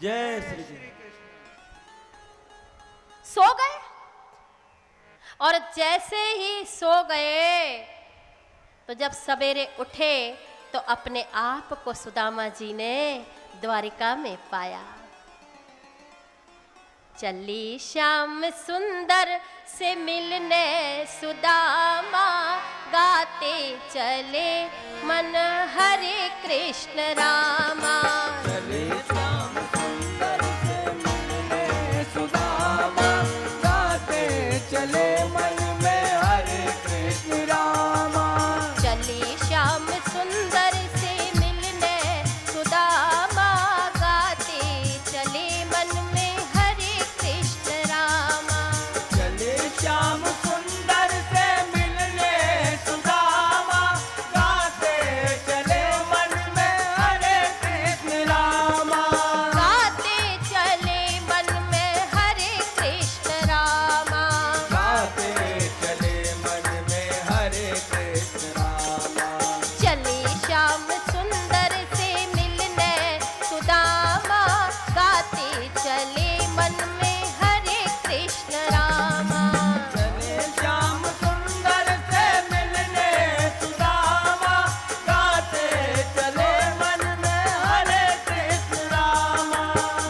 जय श्री कृष्ण। सो गए और जैसे ही सो गए तो जब सवेरे उठे तो अपने आप को सुदामा जी ने द्वारिका में पाया। चली श्याम सुंदर से मिलने सुदामा, गाते चले मन हरे कृष्ण रामा। चले श्याम सुंदर से मिलने सुदामा, गाते चले मन में हरे कृष्ण रामा। चली श्याम सुंदर से मिलने सुदामा, गाते चले मन में हरे कृष्ण रामा। चले श्याम सुंदर से मिलने सुदामा, गाते चले मन में हरे कृष्ण रामा। गाते चले मन में हरे कृष्ण रामा। गाते चले मन में हरे कृष्ण रामा। चले श्याम सुंदर से मिलने सुदामा, गाते चले मन में हरे कृष्ण रामा। चले श्याम सुंदर से मिलने सुदामा, गाते चले मन में हरे कृष्ण रामा।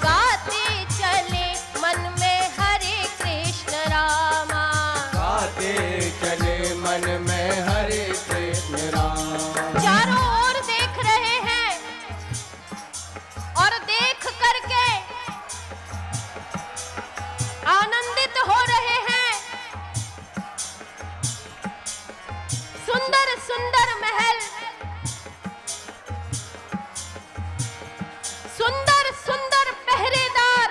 गाते चले मन में हरे कृष्ण रामा। गाते चले मन में हरे कृष्ण रामा। चारों ओर देख रहे हैं और देख करके आनंदित हो रहे हैं। सुंदर सुंदर महल, सुंदर सुंदर पहरेदार,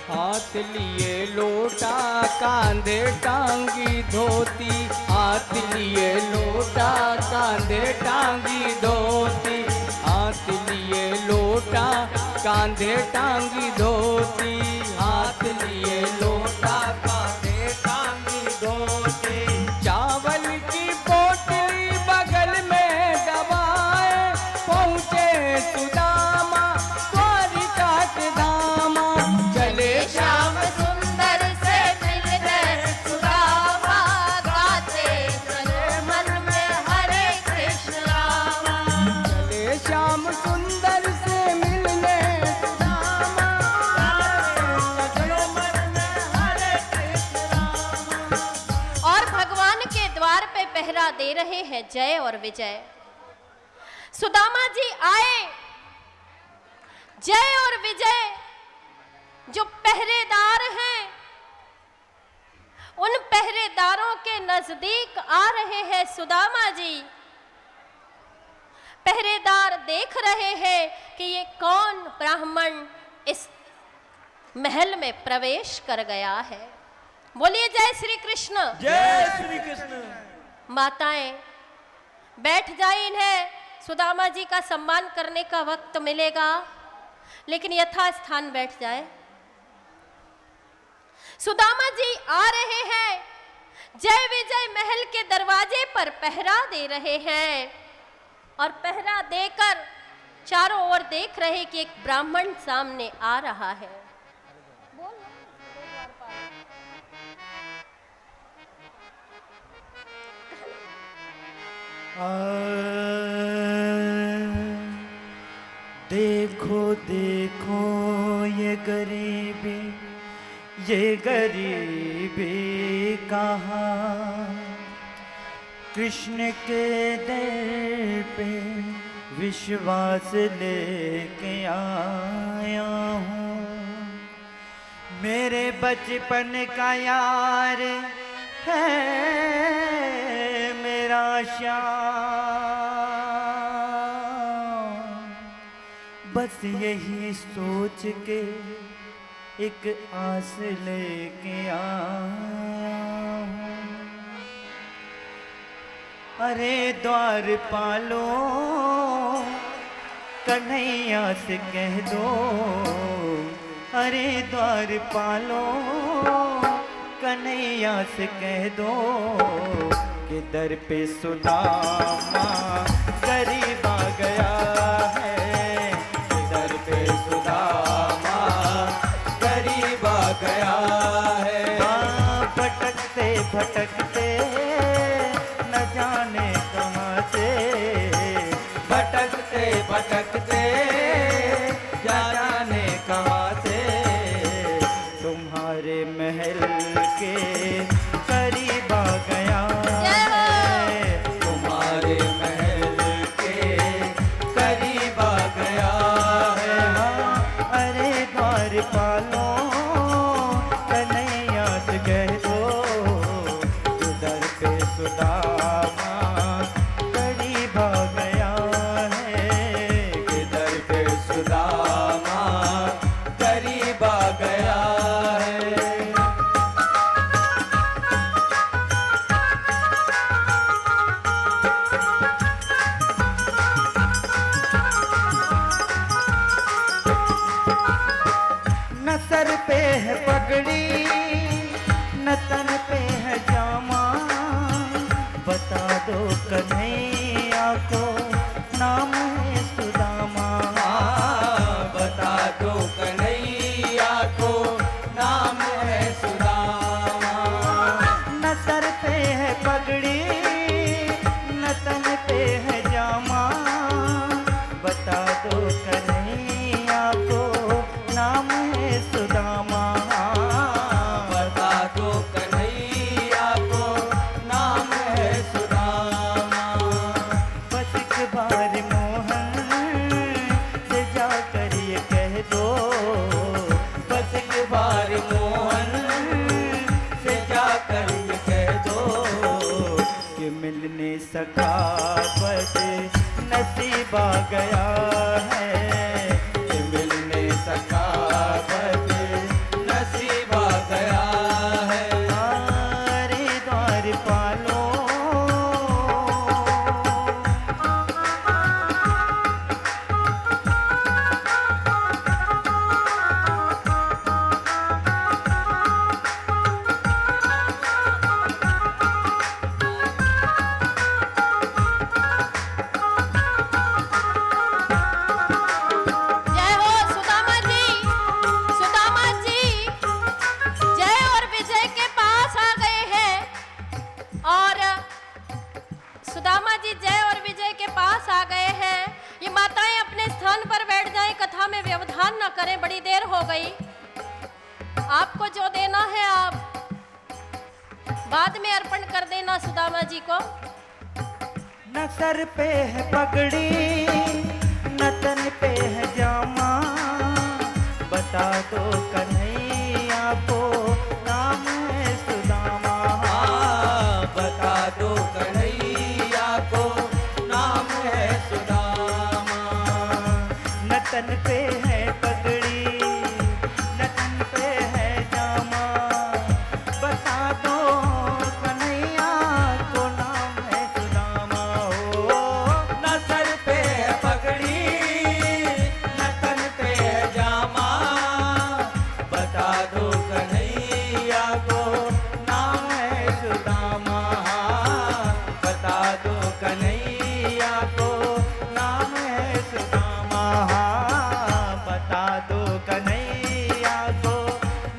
हाथ लिए लोटा कांधे टांगी धोती, हाथ लिए लोटा कांधे टांगी धोती, हाथ लिए लोटा कांधे टांगी धोती, हाथ लिए लोटा कांधे टांगी धोती। चावल की पोटली बगल में दबाए पहुँचे सुदामा, द्वारिका के धामा। चले श्याम सुंदर से मिलने सुदामा, गाते चले मन में हरे कृष्ण रामा। चले श्याम सुंदर से मिलने सुदामा, गाते चले मन में हरे कृष्ण रामा। और भगवान के द्वार पे पहरा दे रहे हैं जय और विजय। सुदामा जी आए, जय और विजय जो पहरेदार हैं, उन पहरेदारों के नजदीक आ रहे हैं सुदामा जी। पहरेदार देख रहे हैं कि ये कौन ब्राह्मण इस महल में प्रवेश कर गया है। बोलिए जय श्री कृष्ण। जय श्री कृष्ण। माताएं बैठ जाए, इन्हें सुदामा जी का सम्मान करने का वक्त मिलेगा, लेकिन यथा स्थान बैठ जाए। सुदामा जी आ रहे हैं, जय विजय महल के दरवाजे पर पहरा दे रहे हैं और पहरा देकर चारों ओर देख रहे कि एक ब्राह्मण सामने आ रहा है। देखो देखो ये गरीबी, ये गरीबी कहाँ, कृष्ण के दर पे विश्वास लेके आया हूँ। मेरे बचपन का यार है मेरा श्याम, बस यही सोच के एक आस लेके आया हूँ। अरे द्वार पालो कन्हैया से कह दो, अरे द्वार पालो कन्हैया से कह दो कि दर पे सुदामा गरीब आ गया है। भटकते न जाने कहाँ से, भटकते भटकते क्या जाने कहाँ से, तुम्हारे महल के करीब आ गया जय हो। है। तुम्हारे महल के करीब आ गया है। अरे द्वार पालो कन्हैया से कह दो, उधर पे सुदामा करीब आ गया है। इधर पे सुदामा करीब आ गया है। न सर पे है पगड़ी न तन पे है जामा, बता दो कन्हैया को नाम है सुदामा। बता दो कन्हैया को नाम है सुदामा। न सर पे है पगड़ी न तन पे है जामा, बता दो कन्हैया को नाम है सुदामा। बता दो कन्हैया को नाम है सुदामा। बस एक बार मोहन से जाकर ये कह दो, बस एक बार मोहन से जाकर ये कह दो कि मिलने सका बस नसीब आ गया है। कि मिलने सका बस नसीब आ गया है। अरे द्वार पालो जय हो सुदामा जी। सुदामा जी जय और विजय के पास आ गए हैं, और सुदामा जी जय और विजय के पास आ गए हैं। ये माताएं अपने स्थान पर बैठ जाएं, कथा में व्यवधान न करें, बड़ी देर हो गई। आपको जो देना है आप बाद में अर्पण कर देना सुदामा जी को। न सर पे है पगड़ी न तन पे है जामा, बता दो कन्हैया को नाम है सुदामा। बता दो कन्हैया को नाम है सुदामा। न तन पे है पगड़ी न तन पे है जामा, बता दो कन्हैया को नाम है सुदामा। ओ न सर पे है पगड़ी न तन पे है जामा। बता दो कन्हैया को नाम है सुदामा। बता दो कन्हैया को नाम है सुदामा। बता दो कन्हैया को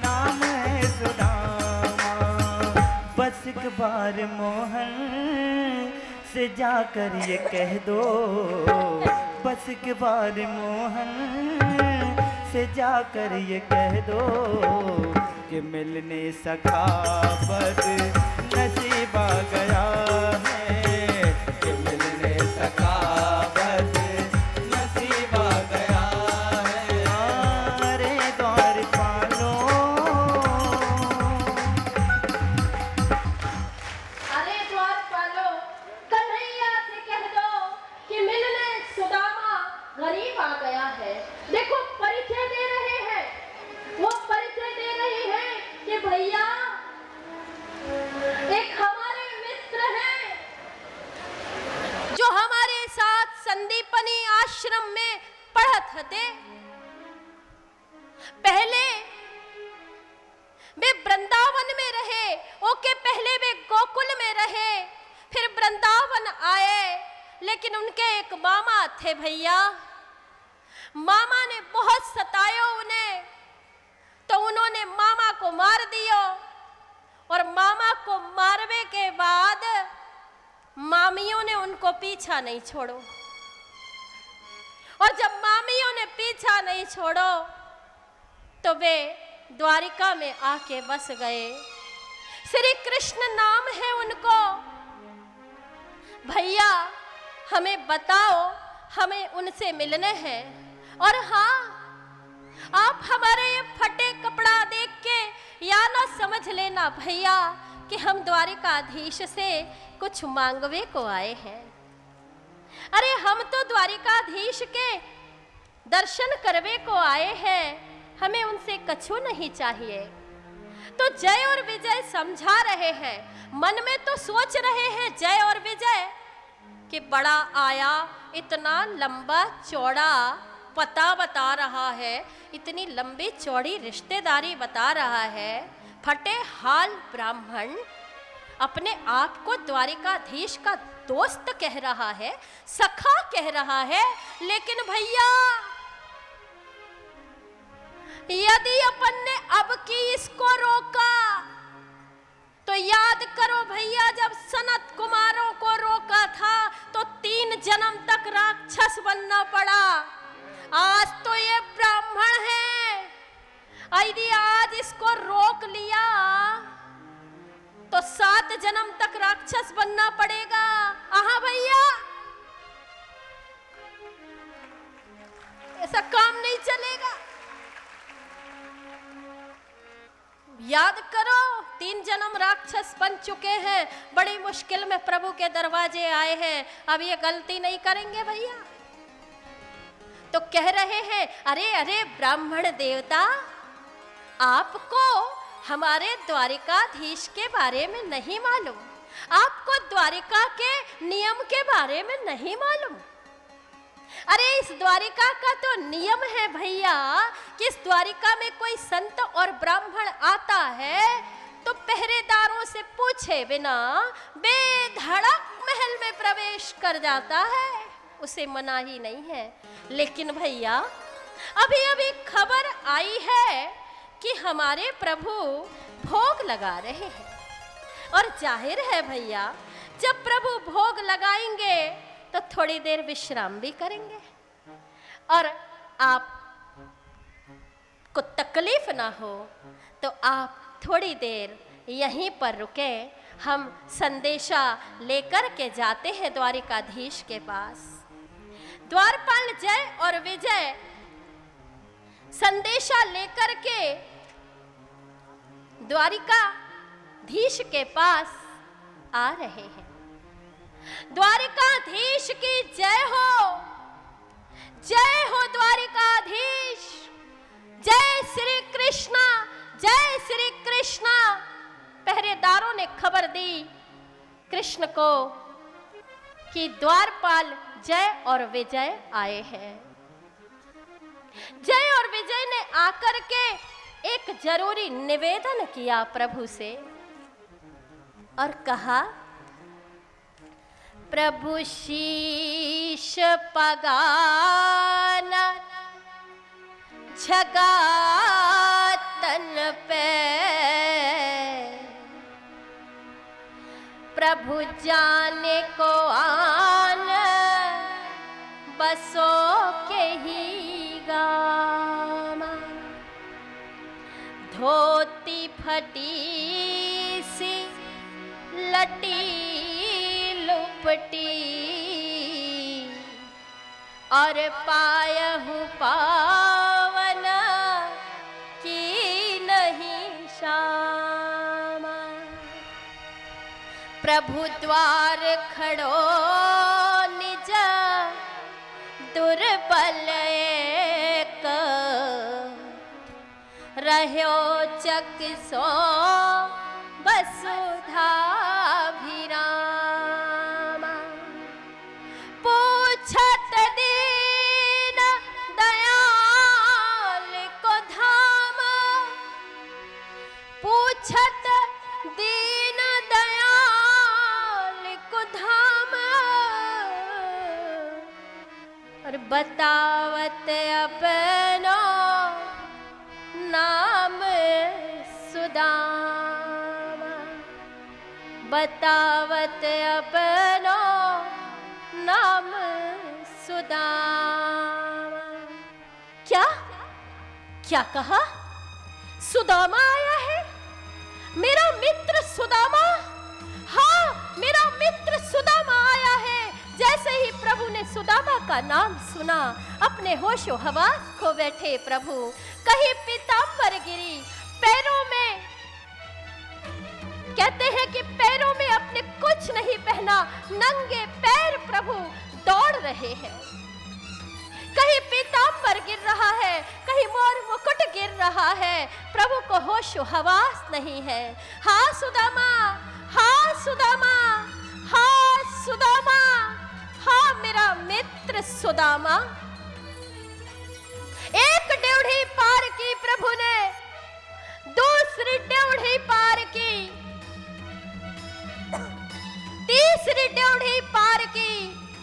नाम है सुदामा। बस एक बार मोहन से जाकर ये कह दो, बस एक बार मोहन से जाकर ये कह दो कि मिलने सका बस नसीब आ गया है। कि मिलने सका बस नसीब आ गया है। अरे द्वार पालो अरे द्वार पालो कन्हैया से कह दो कि मिलने सुदामा गरीब आ गया है। देखो परिचय दे रहे हैं, वो परिचय दे रहे हैं कि भैया एक हमारे मित्र हैं जो हमारे साथ संदीपनी आश्रम में पढ़त हते। पहले वे वृंदावन में रहे, ओके पहले वे गोकुल में रहे, फिर वृंदावन आए। लेकिन उनके एक मामा थे भैया, मामा ने बहुत सतायो उन्हें, तो उन्होंने मामा को मार दिया। और मामा को मार मारवे के बाद मामियों ने उनको पीछा नहीं छोड़ो, और जब मामियों ने पीछा नहीं छोड़ो तो वे द्वारिका में आके बस गए। श्री कृष्ण नाम है उनको। भैया हमें बताओ, हमें उनसे मिलने हैं। और हाँ, आप हमारे ये फटे कपड़ा देख के या ना समझ लेना भैया कि हम द्वारिकाधीश से कुछ मांगवे को आए हैं। अरे हम तो द्वारिकाधीश के दर्शन करवे को आए हैं, हमें उनसे कछु नहीं चाहिए। तो जय और विजय समझा रहे हैं, मन में तो सोच रहे हैं जय और विजय कि बड़ा आया, इतना लंबा चौड़ा पता बता रहा है, इतनी लंबी चौड़ी रिश्तेदारी बता रहा है। फटे हाल ब्राह्मण अपने आप को द्वारिकाधीश का दोस्त कह रहा है, सखा कह रहा है। लेकिन भैया यदि अपन ने अब की इसको रोका तो याद करो भैया, जब सनत कुमारों को रोका था तो 3 जन्म तक राक्षस बनना पड़ा। आज तो ये ब्राह्मण है, यदि आज इसको रोक लिया तो 7 जन्म तक राक्षस बनना पड़ेगा। आहा भैया, ऐसा काम नहीं चलेगा। याद करो, 3 जन्म राक्षस बन चुके हैं, बड़ी मुश्किल में प्रभु के दरवाजे आए हैं, अब ये गलती नहीं करेंगे भैया। तो कह रहे हैं, अरे अरे ब्राह्मण देवता, आपको हमारे द्वारिकाधीश के बारे में नहीं मालूम, आपको द्वारिका के नियम के बारे में नहीं मालूम। अरे इस द्वारिका का तो नियम है भैया कि इस द्वारिका में कोई संत और ब्राह्मण आता है तो पहरेदारों से पूछे बिना बेधड़क महल में प्रवेश कर जाता है, उसे मना ही नहीं है। लेकिन भैया अभी अभी खबर आई है कि हमारे प्रभु भोग लगा रहे हैं, और जाहिर है भैया जब प्रभु भोग लगाएंगे तो थोड़ी देर विश्राम भी करेंगे, और आप को तकलीफ ना हो तो आप थोड़ी देर यहीं पर रुके। हम संदेशा लेकर के जाते हैं द्वारिकाधीश के पास। द्वारपाल जय और विजय संदेशा लेकर के द्वारिकाधीश के पास आ रहे हैं। द्वारिकाधीश की जय हो द्वारिकाधीश, जय श्री कृष्णा, जय श्री कृष्णा। पहरेदारों ने खबर दी कृष्ण को कि द्वारपाल जय और विजय आए हैं। जय और विजय ने आकर के एक जरूरी निवेदन किया प्रभु से और कहा, प्रभु शीश पगाना झगा तन पे, प्रभु जाने को आन बसो के ही गामा, धोती फटी सी लटी लुपटी, और पायहु पावन की नहीं शामा, प्रभु द्वार खड़ो निज दुर्बल एक, रह्यो चक सो वसुधा भिरामा, पूछत दीन दयाल को धाम, पूछत दीन दयाल को धाम, और बतावत अपनो नाम सुदामा, बतावत अपनो नाम सुदामा। क्या क्या कहा? सुदामा आया है? मेरा मित्र सुदामा? हाँ, मेरा मित्र सुदामा आया है। जैसे ही प्रभु ने सुदामा का नाम सुना, अपने होशो हवास खो बैठे प्रभु। कहीं पीतांबर गिरी, पैरों में, कहते हैं कि पैरों में अपने कुछ नहीं पहना, नंगे पैर प्रभु दौड़ रहे हैं। कहीं पीतांबर गिर रहा है, कहीं मोर मुकुट गिर रहा है, प्रभु को होश हवास नहीं है। हाँ सुदामा, हाँ सुदामा, हाँ सुदामा, हाँ मेरा मित्र सुदामा। एक ड्योढ़ी पार की प्रभु ने, दूसरी ड्योढ़ी पार की, तीसरी ड्योढ़ी पार की।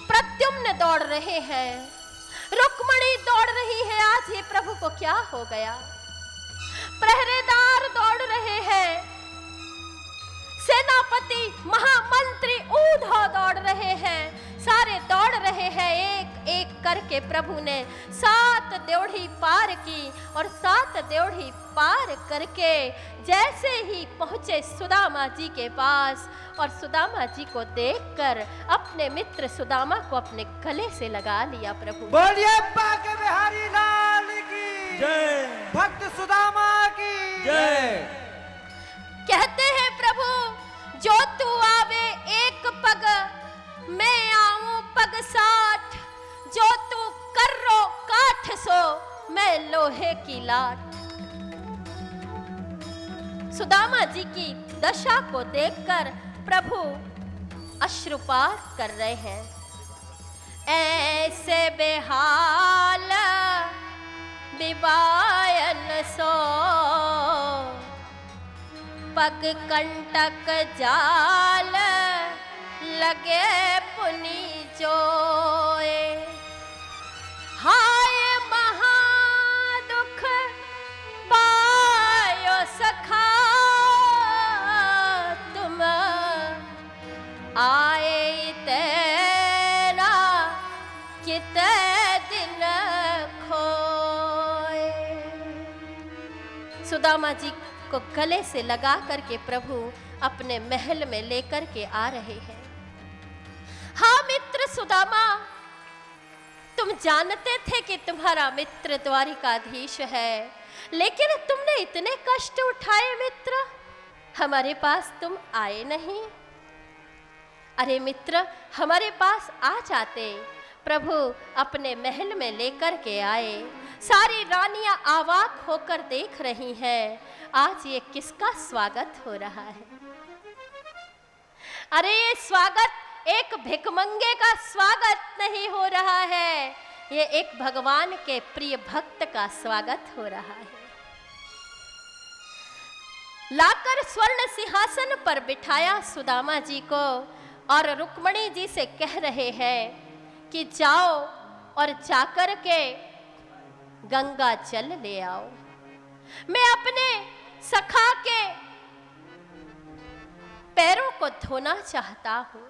प्रद्युम्न दौड़ रहे हैं, रुक्मणी दौड़ रही है। आज ये प्रभु को क्या हो गया? पहरेदार दौड़ रहे हैं, सेनापति महामंत्री ऊधव दौड़ रहे हैं, सारे दौड़ रहे हैं। एक एक करके प्रभु ने 7 ड्योढ़ी पार की और 7 ड्योढ़ी पार करके जैसे ही पहुंचे सुदामा जी के पास, और सुदामा जी को देखकर अपने मित्र सुदामा को अपने गले से लगा लिया प्रभु। बोलिए बांके बिहारी लाल की जय, भक्त सुदामा की जय। कहते हैं प्रभु, जो तू आवे एक पग, मैं आऊं पग 60। जो तू कर्रो काठ सो, मैं लोहे की लाठ। सुदामा जी की दशा को देखकर प्रभु अश्रुपात कर रहे हैं। ऐसे बेहाल बिबायन सो, पग कंटक जाल लगे पुनि जोए। हाय महा दुख पायो सखा, तुम आए तेरा किते दिन खोए। सुदामा जी को गले से लगा करके प्रभु अपने महल में लेकर के आ रहे हैं। हाँ मित्र सुदामा, तुम जानते थे कि तुम्हारा मित्र द्वारिकाधीश है, लेकिन तुमने इतने कष्ट उठाए मित्र, हमारे पास तुम आए नहीं। अरे मित्र, हमारे पास आ जाते। प्रभु अपने महल में लेकर के आए। सारी रानियां अवाक होकर देख रही हैं, आज ये किसका स्वागत हो रहा है? अरे ये स्वागत एक भिखमंगे का स्वागत नहीं हो रहा है, ये एक भगवान के प्रिय भक्त का स्वागत हो रहा है। लाकर स्वर्ण सिंहासन पर बिठाया सुदामा जी को, और रुक्मणी जी से कह रहे हैं कि जाओ और जाकर के गंगा जल ले आओ। मैं अपने सखा के पैरों को धोना चाहता हूं।